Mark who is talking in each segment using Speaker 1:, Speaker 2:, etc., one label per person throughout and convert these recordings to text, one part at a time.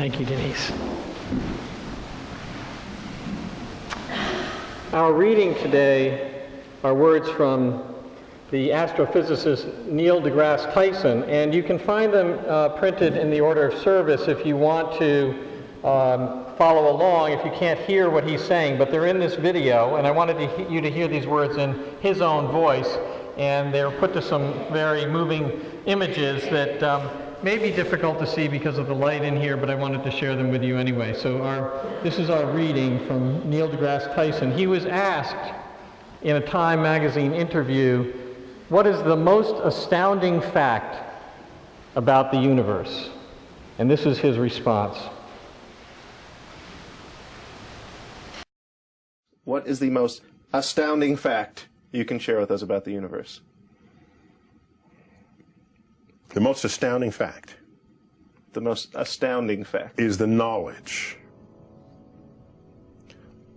Speaker 1: Thank you, Denise. Our reading today are words from the astrophysicist Neil deGrasse Tyson, and you can find them printed in the order of service if you want to follow along, if you can't hear what he's saying, but they're in this video, and I wanted you to hear these words in his own voice, and they're put to some very moving images that may be difficult to see because of the light in here, but I wanted to share them with you anyway. So this is our reading from Neil deGrasse Tyson. He was asked in a Time magazine interview, what is the most astounding fact about the universe? And this is his response.
Speaker 2: What is the most astounding fact you can share with us about the universe?
Speaker 3: The most astounding fact.
Speaker 2: The most astounding fact.
Speaker 3: Is the knowledge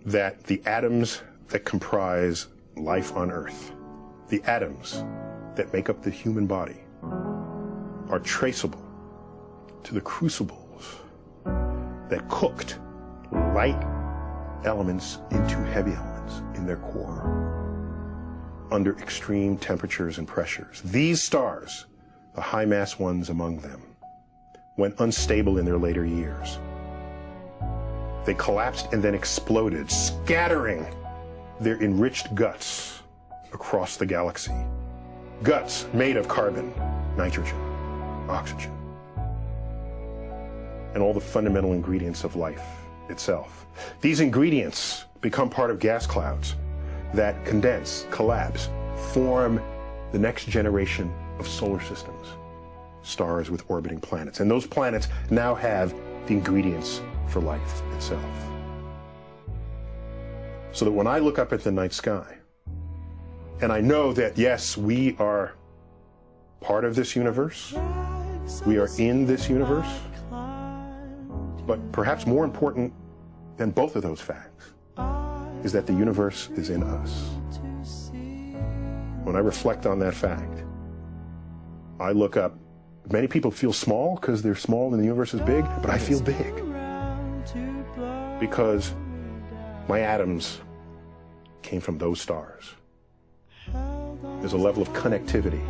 Speaker 3: that the atoms that comprise life on Earth, the atoms that make up the human body, are traceable to the crucibles that cooked light elements into heavy elements in their core under extreme temperatures and pressures. These stars, the high-mass ones among them, went unstable in their later years. They collapsed and then exploded, scattering their enriched guts across the galaxy. Guts made of carbon, nitrogen, oxygen, and all the fundamental ingredients of life itself. These ingredients become part of gas clouds that condense, collapse, form the next generation of solar systems, stars with orbiting planets. And those planets now have the ingredients for life itself. So that when I look up at the night sky, and I know that, yes, we are part of this universe, we are in this universe, but perhaps more important than both of those facts is that the universe is in us. When I reflect on that fact, I look up. Many people feel small because they're small and the universe is big, but I feel big because my atoms came from those stars. There's a level of connectivity.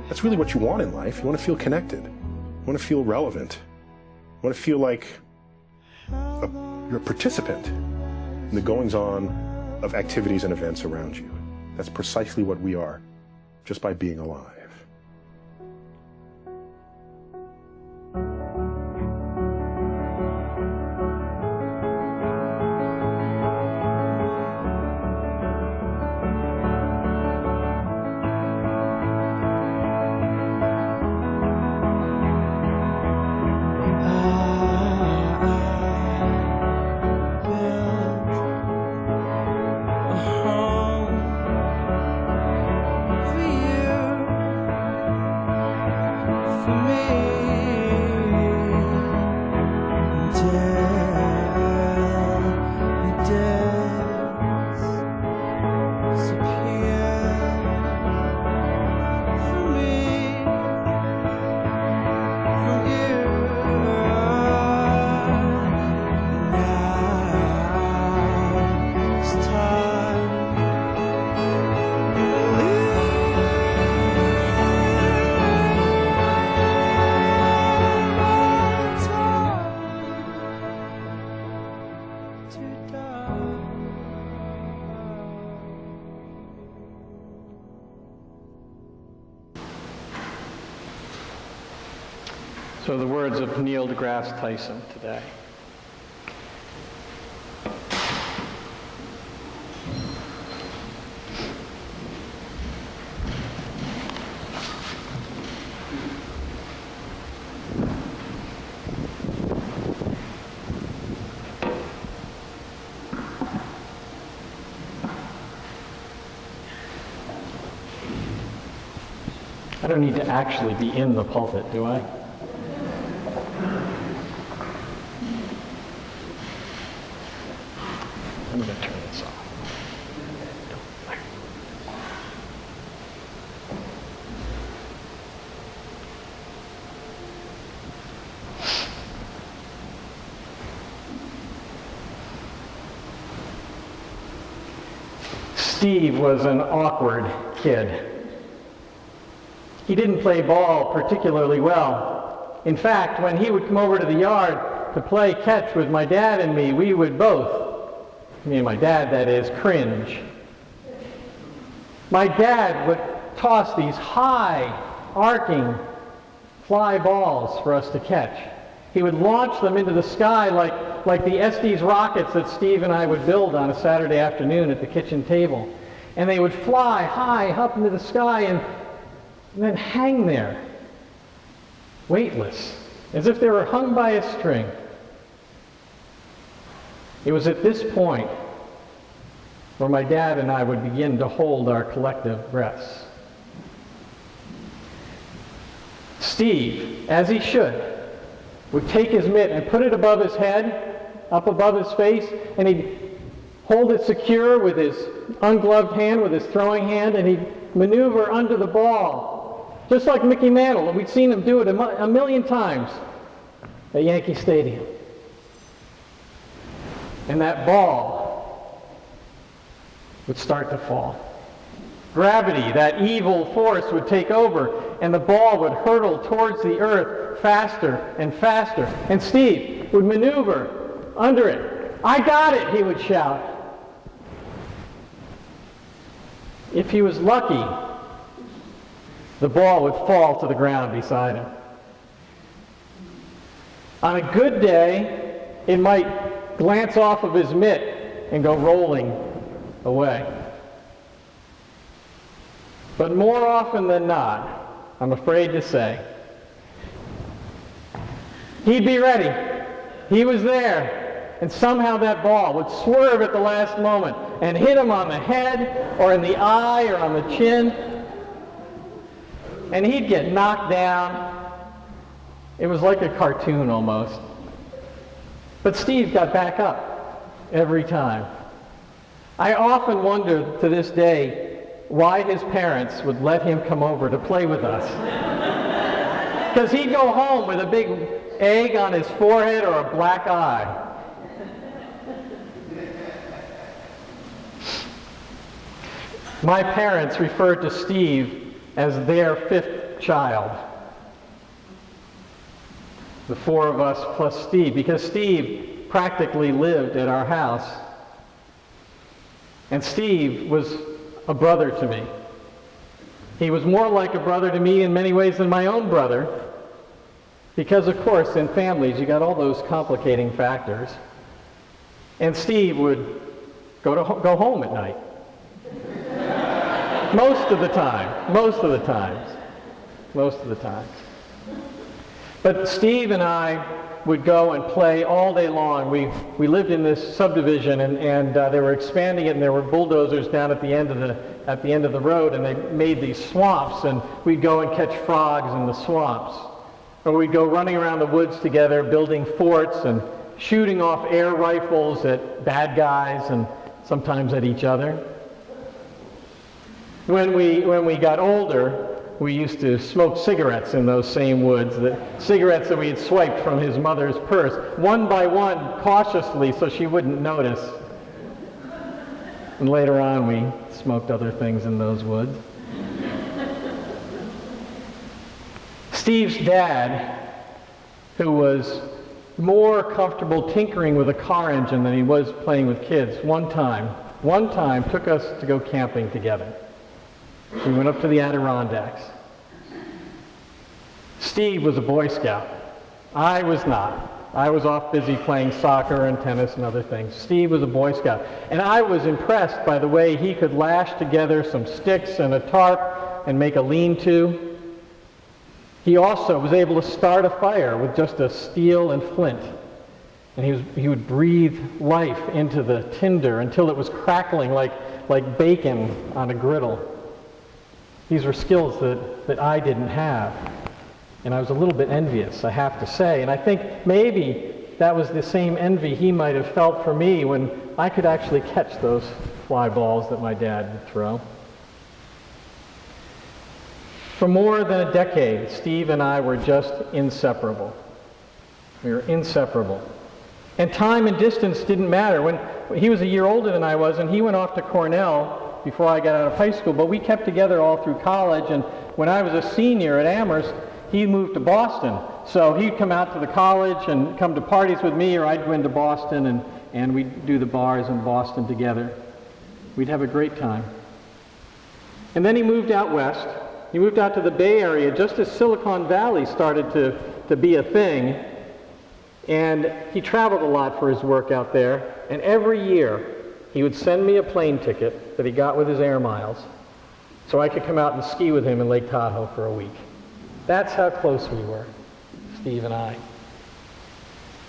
Speaker 3: That's really what you want in life. You want to feel connected. You want to feel relevant. You want to feel like you're a participant in the goings-on of activities and events around you. That's precisely what we are, just by being alive.
Speaker 1: So the words of Neil deGrasse Tyson today. I don't need to actually be in the pulpit, do I? I'm going to turn this off. Steve was an awkward kid. He didn't play ball particularly well. In fact, when he would come over to the yard to play catch with my dad and me, we would both, me and my dad that is, cringe. My dad would toss these high, arcing fly balls for us to catch. He would launch them into the sky like the Estes rockets that Steve and I would build on a Saturday afternoon at the kitchen table. And they would fly high up into the sky and then hang there, weightless, as if they were hung by a string. It was at this point where my dad and I would begin to hold our collective breaths. Steve, as he should, would take his mitt and put it above his head, up above his face, and he'd hold it secure with his ungloved hand, with his throwing hand, and he'd maneuver under the ball, just like Mickey Mantle. And we'd seen him do it a million times at Yankee Stadium. And that ball would start to fall. Gravity, that evil force, would take over, and the ball would hurtle towards the earth faster and faster. And Steve would maneuver under it. "I got it," he would shout. If he was lucky, the ball would fall to the ground beside him. On a good day, it might glance off of his mitt and go rolling away. But more often than not, I'm afraid to say, he'd be ready. He was there. And somehow that ball would swerve at the last moment and hit him on the head or in the eye or on the chin. And he'd get knocked down. It was like a cartoon almost. But Steve got back up every time. I often wonder to this day why his parents would let him come over to play with us. Because he'd go home with a big egg on his forehead or a black eye. My parents referred to Steve as their fifth child. The four of us plus Steve, because Steve practically lived at our house. And Steve was a brother to me. He was more like a brother to me in many ways than my own brother, because of course in families you got all those complicating factors. And Steve would go home at night. Most of the times. But Steve and I would go and play all day long. We lived in this subdivision, and they were expanding it, and there were bulldozers down at the end of the road, and they made these swamps, and we'd go and catch frogs in the swamps. Or we'd go running around the woods together, building forts and shooting off air rifles at bad guys and sometimes at each other. When we got older, we used to smoke cigarettes in those same woods, the cigarettes that we had swiped from his mother's purse, one by one, cautiously, so she wouldn't notice. And later on, we smoked other things in those woods. Steve's dad, who was more comfortable tinkering with a car engine than he was playing with kids, one time took us to go camping together. We went up to the Adirondacks. Steve was a Boy Scout. I was not. I was off busy playing soccer and tennis and other things. Steve was a Boy Scout. And I was impressed by the way he could lash together some sticks and a tarp and make a lean-to. He also was able to start a fire with just a steel and flint. And he would breathe life into the tinder until it was crackling like bacon on a griddle. These were skills that I didn't have. And I was a little bit envious, I have to say. And I think maybe that was the same envy he might have felt for me when I could actually catch those fly balls that my dad would throw. For more than a decade, Steve and I were just inseparable. We were inseparable. And time and distance didn't matter. When he was a year older than I was and he went off to Cornell, before I got out of high school, but we kept together all through college, and when I was a senior at Amherst, he moved to Boston. So he'd come out to the college and come to parties with me, or I'd go into Boston, and we'd do the bars in Boston together. We'd have a great time. And then he moved out west. He moved out to the Bay Area just as Silicon Valley started to be a thing. And he traveled a lot for his work out there. And every year, he would send me a plane ticket that he got with his air miles so I could come out and ski with him in Lake Tahoe for a week. That's how close we were, Steve and I.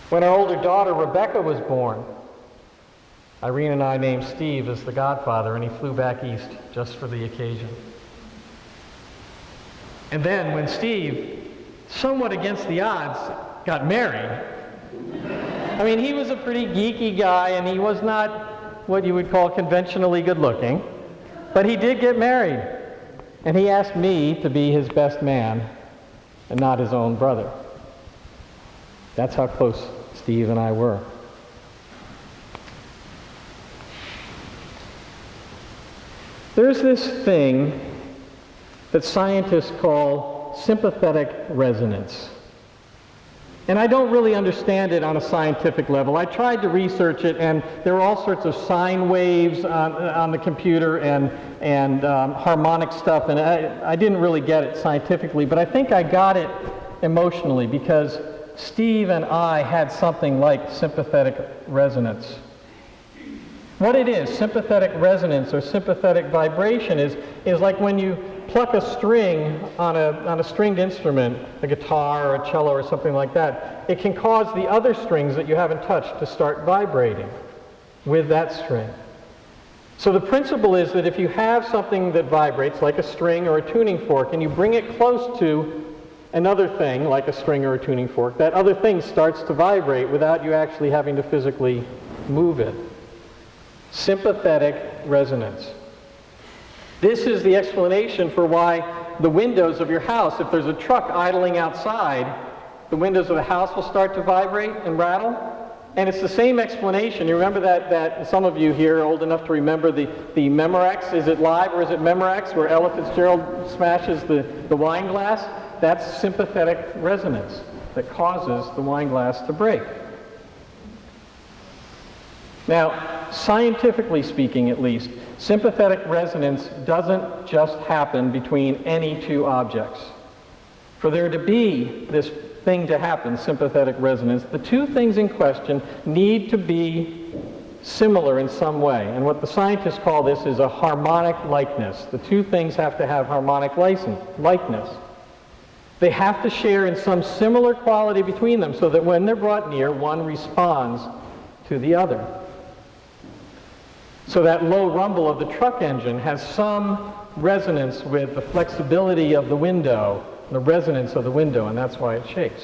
Speaker 1: When our older daughter, Rebecca, was born, Irene and I named Steve as the godfather, and he flew back east just for the occasion. And then when Steve, somewhat against the odds, got married, I mean, he was a pretty geeky guy, and he was not what you would call conventionally good-looking, but he did get married, and he asked me to be his best man and not his own brother. That's how close Steve and I were. There's this thing that scientists call sympathetic resonance. And I don't really understand it on a scientific level. I tried to research it, and there were all sorts of sine waves on the computer and harmonic stuff, and I didn't really get it scientifically, but I think I got it emotionally because Steve and I had something like sympathetic resonance. What it is, sympathetic resonance or sympathetic vibration, is like when you pluck a string on a stringed instrument, a guitar or a cello or something like that. It can cause the other strings that you haven't touched to start vibrating with that string. So the principle is that if you have something that vibrates, like a string or a tuning fork, and you bring it close to another thing, like a string or a tuning fork, that other thing starts to vibrate without you actually having to physically move it. Sympathetic resonance. This is the explanation for why the windows of your house, if there's a truck idling outside, the windows of the house will start to vibrate and rattle. And it's the same explanation. You remember that some of you here are old enough to remember the Memorex, is it Live or is it Memorex, where Ella Fitzgerald smashes the wine glass? That's sympathetic resonance that causes the wine glass to break. Now, scientifically speaking at least, sympathetic resonance doesn't just happen between any two objects. For there to be this thing to happen, sympathetic resonance, the two things in question need to be similar in some way. And what the scientists call this is a harmonic likeness. The two things have to have harmonic likeness. They have to share in some similar quality between them so that when they're brought near, one responds to the other. So that low rumble of the truck engine has some resonance with the flexibility of the window, the resonance of the window, and that's why it shakes.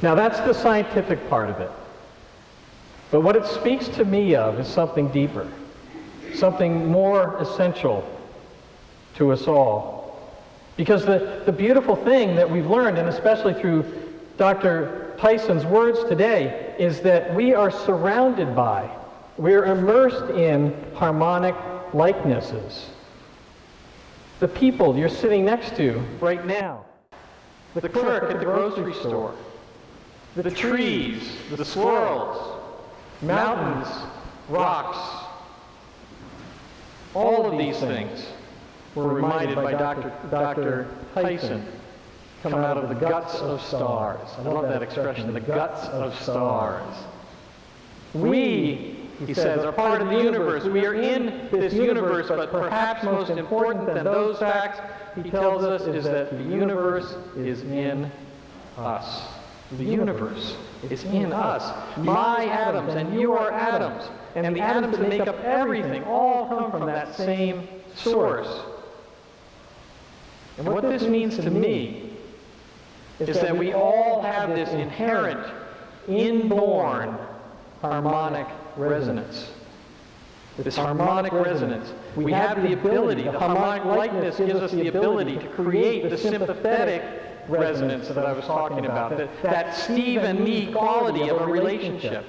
Speaker 1: Now that's the scientific part of it. But what it speaks to me of is something deeper, something more essential to us all. Because the beautiful thing that we've learned, and especially through Dr. Tyson's words today, is that we are surrounded by, we're immersed in harmonic likenesses. The people you're sitting next to right now, the clerk at the grocery store, the trees, the squirrels, mountains, rocks, all of these things were reminded by Dr. Tyson come out of the guts of stars. I love that expression, the guts of stars. We, he says, are part of the universe. We are in this universe, but perhaps most important than those facts, he tells us, is that the universe is in us. The universe is in us. My atoms and your atoms, and the atoms that make up everything, all come from that same source. And what this means to me is that we all have this inherent, inborn harmonic resonance. This harmonic resonance. We have the ability, the harmonic likeness gives us the ability to create the sympathetic resonance that I was talking about, that Steve and me quality of a relationship.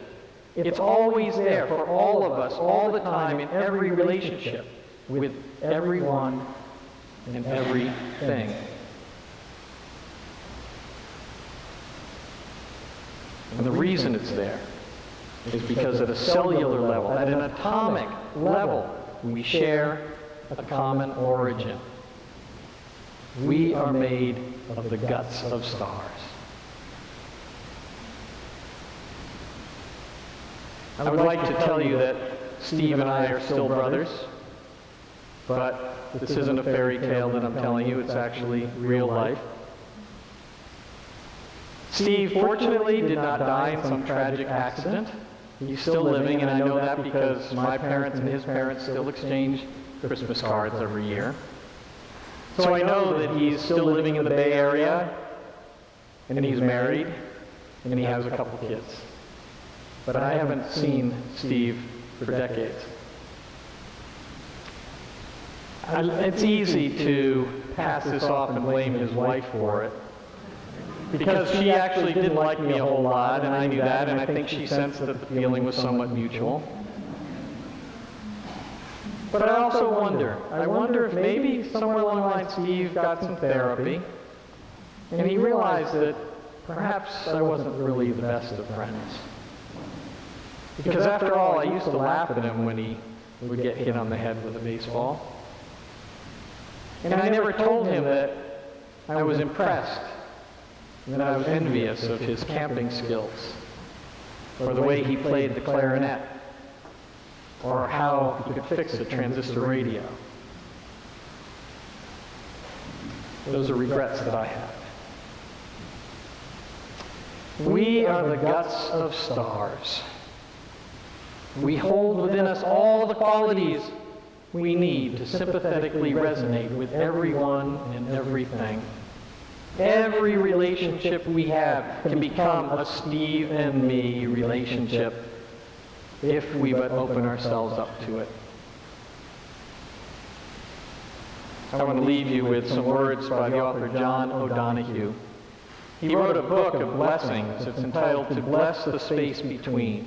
Speaker 1: It's always there for all of us, all the time, in every relationship, with everyone and everything. And the reason it's there is because at a cellular level, at an atomic level, we share a common origin. We are made of the guts of stars. I would like to tell you that Steve and I are still brothers, but this isn't a fairy tale that I'm telling you, it's actually real life. Steve, fortunately, did not die in some tragic accident. He's still living, and I know that because my parents and his parents still exchange Christmas cards every year. So I know that he's still living in the Bay Area, and he's married, and he has a couple kids. But I haven't seen Steve for decades. It's easy to pass this off and blame his wife for it, because she actually didn't like me a whole lot, and I knew that, and I think she sensed that the feeling was somewhat mutual. But I also wonder if maybe somewhere along the line Steve got some therapy, and he realized that perhaps I wasn't really the best of friends. Because after all, I used to laugh at him when he would get hit on the head with a baseball. And I never told him that I was impressed, and that I was envious of his camping skills, or the way he played the clarinet, or how he could fix a transistor radio. Those are regrets that I have. We are the guts of stars. We hold within us all the qualities we need to sympathetically resonate with everyone and everything. Every relationship we have can become a Steve and me relationship if we but open ourselves up to it. I want to leave you with some words by the author John O'Donohue. He wrote a book of blessings. It's entitled To Bless the Space Between.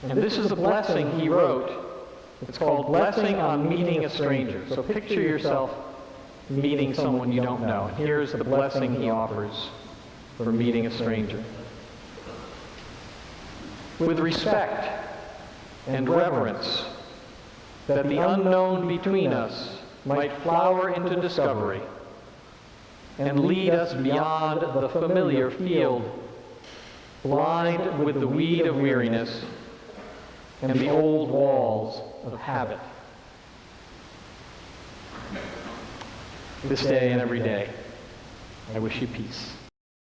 Speaker 1: And this is a blessing he wrote. It's called Blessing on Meeting a Stranger. So picture yourself meeting someone you don't know. And here's the blessing he offers for meeting a stranger. With respect and reverence, that the unknown between us might flower into discovery and lead us beyond the familiar field, blind with the weed of weariness and the old walls of habit. This day and every day, I wish you peace.